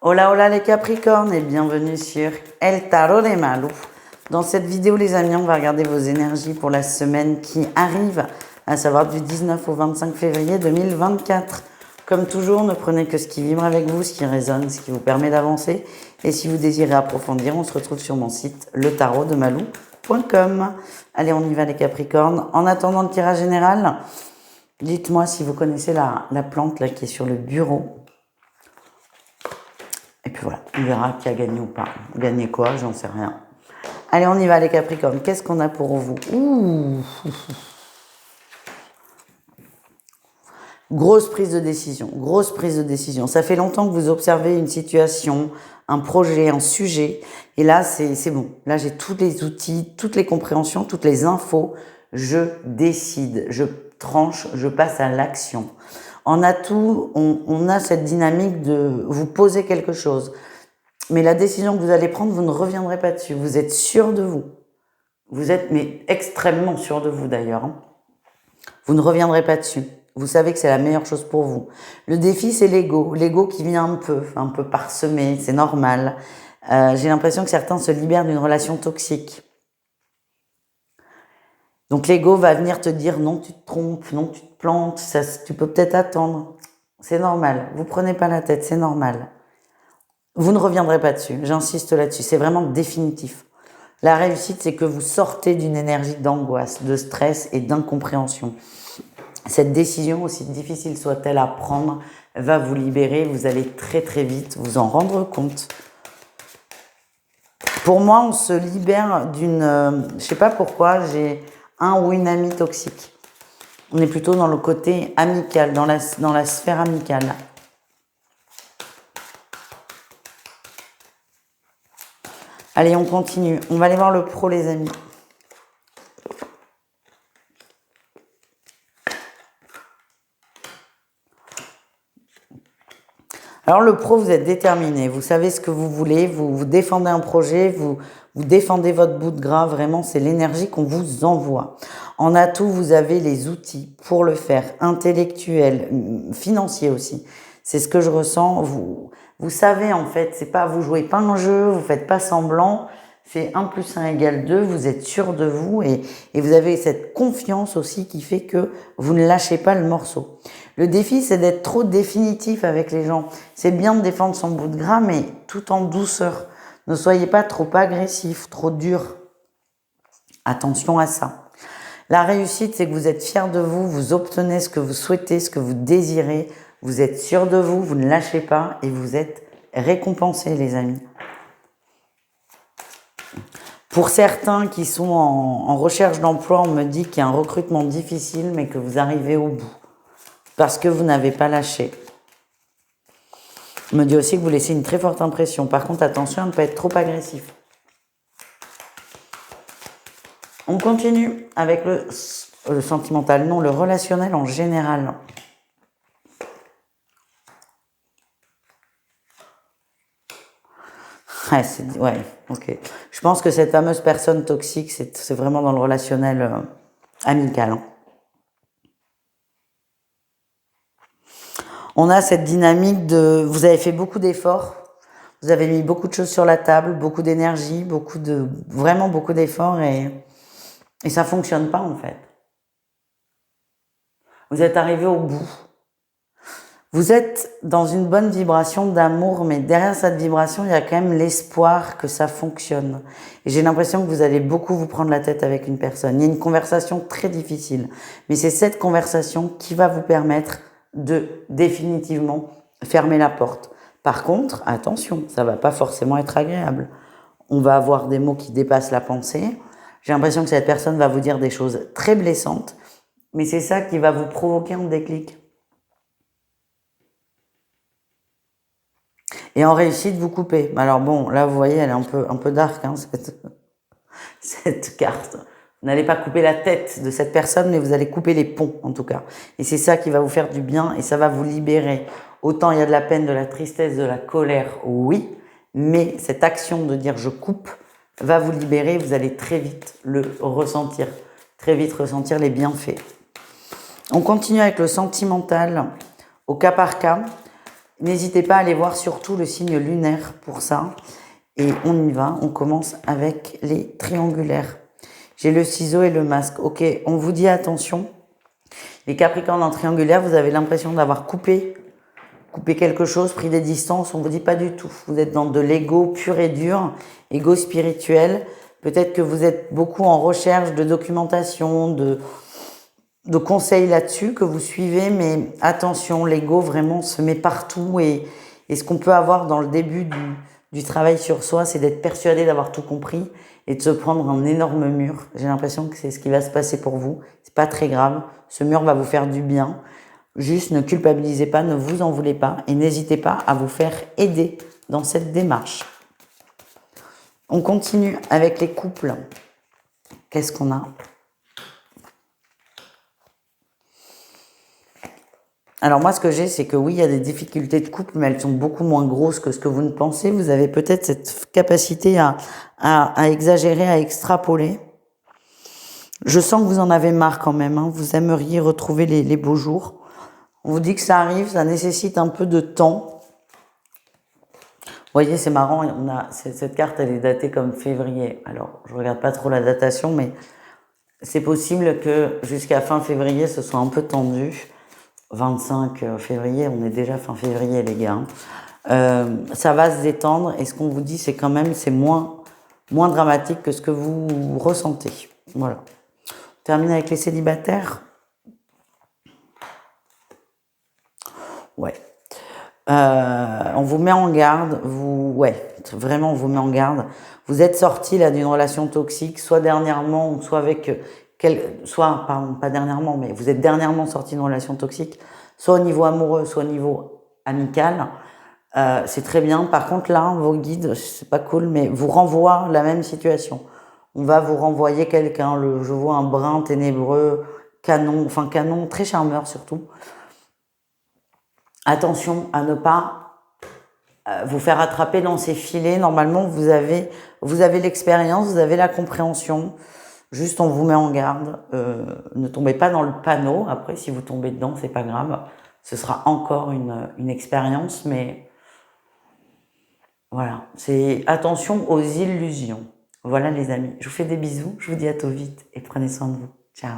Hola hola les Capricornes et bienvenue sur El Tarot de Malou. Dans cette vidéo les amis, on va regarder vos énergies pour la semaine qui arrive, à savoir du 19 au 25 février 2024. Comme toujours, ne prenez que ce qui vibre avec vous, ce qui résonne, ce qui vous permet d'avancer. Et si vous désirez approfondir, on se retrouve sur mon site letarodemalou.com. Allez, on y va les Capricornes. En attendant le tirage général, dites-moi si vous connaissez la plante là qui est sur le bureau. Et puis voilà, on verra qui a gagné ou pas. Gagné quoi, j'en sais rien. Allez, on y va les Capricornes. Qu'est-ce qu'on a pour vous? Grosse prise de décision, grosse prise de décision. Ça fait longtemps que vous observez une situation, un projet, un sujet. Et là, c'est bon. Là, j'ai tous les outils, toutes les compréhensions, toutes les infos. Je décide, je tranche, je passe à l'action. En atout, on a cette dynamique de vous poser quelque chose. Mais la décision que vous allez prendre, vous ne reviendrez pas dessus. Vous êtes sûr de vous. Vous êtes mais extrêmement sûr de vous d'ailleurs. Vous ne reviendrez pas dessus. Vous savez que c'est la meilleure chose pour vous. Le défi, c'est l'ego. L'ego qui vient un peu parsemé, c'est normal. J'ai l'impression que certains se libèrent d'une relation toxique. Donc l'ego va venir te dire non, tu te trompes, non, tu te plantes, ça, tu peux peut-être attendre. C'est normal. Vous prenez pas la tête, c'est normal. Vous ne reviendrez pas dessus. J'insiste là-dessus. C'est vraiment définitif. La réussite, c'est que vous sortez d'une énergie d'angoisse, de stress et d'incompréhension. Cette décision, aussi difficile soit-elle à prendre, va vous libérer. Vous allez très très vite vous en rendre compte. Pour moi, on se libère d'une... je sais pas pourquoi, j'ai un ou une amie toxique. On est plutôt dans le côté amical, dans la sphère amicale. Allez, on continue. On va aller voir le pro, les amis. Alors le pro, vous êtes déterminé, vous savez ce que vous voulez, vous défendez un projet, vous défendez votre bout de gras, vraiment c'est l'énergie qu'on vous envoie. En atout, vous avez les outils pour le faire, intellectuels, financiers aussi. C'est ce que je ressens, vous savez en fait, c'est pas, vous jouez pas un jeu, vous faites pas semblant, c'est 1 + 1 = 2, vous êtes sûr de vous et vous avez cette confiance aussi qui fait que vous ne lâchez pas le morceau. Le défi, c'est d'être trop définitif avec les gens. C'est bien de défendre son bout de gras, mais tout en douceur. Ne soyez pas trop agressif, trop dur. Attention à ça. La réussite, c'est que vous êtes fier de vous, vous obtenez ce que vous souhaitez, ce que vous désirez, vous êtes sûr de vous, vous ne lâchez pas et vous êtes récompensés, les amis. Pour certains qui sont en recherche d'emploi, on me dit qu'il y a un recrutement difficile, mais que vous arrivez au bout. Parce que vous n'avez pas lâché. On me dit aussi que vous laissez une très forte impression. Par contre, attention à ne pas être trop agressif. On continue avec le sentimental, non, le relationnel en général. Ouais, ok. Je pense que cette fameuse personne toxique, c'est vraiment dans le relationnel amical. Hein. On a cette dynamique de... Vous avez fait beaucoup d'efforts, vous avez mis beaucoup de choses sur la table, beaucoup d'énergie, vraiment beaucoup d'efforts et ça ne fonctionne pas en fait. Vous êtes arrivé au bout. Vous êtes dans une bonne vibration d'amour, mais derrière cette vibration, il y a quand même l'espoir que ça fonctionne. Et j'ai l'impression que vous allez beaucoup vous prendre la tête avec une personne. Il y a une conversation très difficile, mais c'est cette conversation qui va vous permettre de définitivement fermer la porte. Par contre, attention, ça va pas forcément être agréable. On va avoir des mots qui dépassent la pensée. J'ai l'impression que cette personne va vous dire des choses très blessantes, mais c'est ça qui va vous provoquer un déclic. Et en réussite, vous coupez. Alors bon, là, vous voyez, elle est un peu dark, hein, cette carte. Vous n'allez pas couper la tête de cette personne, mais vous allez couper les ponts, en tout cas. Et c'est ça qui va vous faire du bien et ça va vous libérer. Autant il y a de la peine, de la tristesse, de la colère, oui, mais cette action de dire « je coupe » va vous libérer. Vous allez très vite le ressentir, très vite ressentir les bienfaits. On continue avec le sentimental au cas par cas. N'hésitez pas à aller voir surtout le signe lunaire pour ça. Et on y va, on commence avec les triangulaires. J'ai le ciseau et le masque. Ok, on vous dit attention. Les Capricornes en triangulaire, vous avez l'impression d'avoir coupé quelque chose, pris des distances. On vous dit pas du tout. Vous êtes dans de l'ego pur et dur, ego spirituel. Peut-être que vous êtes beaucoup en recherche de documentation, de conseils là-dessus que vous suivez, mais attention, l'ego vraiment se met partout et ce qu'on peut avoir dans le début du travail sur soi, c'est d'être persuadé d'avoir tout compris et de se prendre un énorme mur. J'ai l'impression que c'est ce qui va se passer pour vous. C'est pas très grave. Ce mur va vous faire du bien. Juste ne culpabilisez pas, ne vous en voulez pas et n'hésitez pas à vous faire aider dans cette démarche. On continue avec les couples. Qu'est-ce qu'on a ? Alors moi, ce que j'ai, c'est que oui, il y a des difficultés de couple, mais elles sont beaucoup moins grosses que ce que vous ne pensez. Vous avez peut-être cette capacité à exagérer, à extrapoler. Je sens que vous en avez marre quand même. Hein. Vous aimeriez retrouver les beaux jours. On vous dit que ça arrive, ça nécessite un peu de temps. Vous voyez, c'est marrant, cette carte, elle est datée comme février. Alors, je regarde pas trop la datation, mais c'est possible que jusqu'à fin février, ce soit un peu tendu. 25 février, on est déjà fin février les gars. Ça va se détendre et ce qu'on vous dit c'est quand même c'est moins dramatique que ce que vous ressentez. Voilà. On termine avec les célibataires. Ouais. On vous met en garde, vraiment on vous met en garde. Vous êtes sorti là d'une relation toxique, soit dernièrement, soit avec pas dernièrement, mais vous êtes dernièrement sorti d'une relation toxique, soit au niveau amoureux, soit au niveau amical. C'est très bien. Par contre là, vos guides, c'est pas cool, mais vous renvoient la même situation. On va vous renvoyer quelqu'un, je vois un brun ténébreux, canon, très charmeur surtout. Attention à ne pas vous faire attraper dans ces filets. Normalement, vous avez l'expérience, vous avez la compréhension. Juste, on vous met en garde. Ne tombez pas dans le panneau. Après, si vous tombez dedans, c'est pas grave. Ce sera encore une expérience, mais voilà. C'est attention aux illusions. Voilà, les amis. Je vous fais des bisous. Je vous dis à tout vite et prenez soin de vous. Ciao.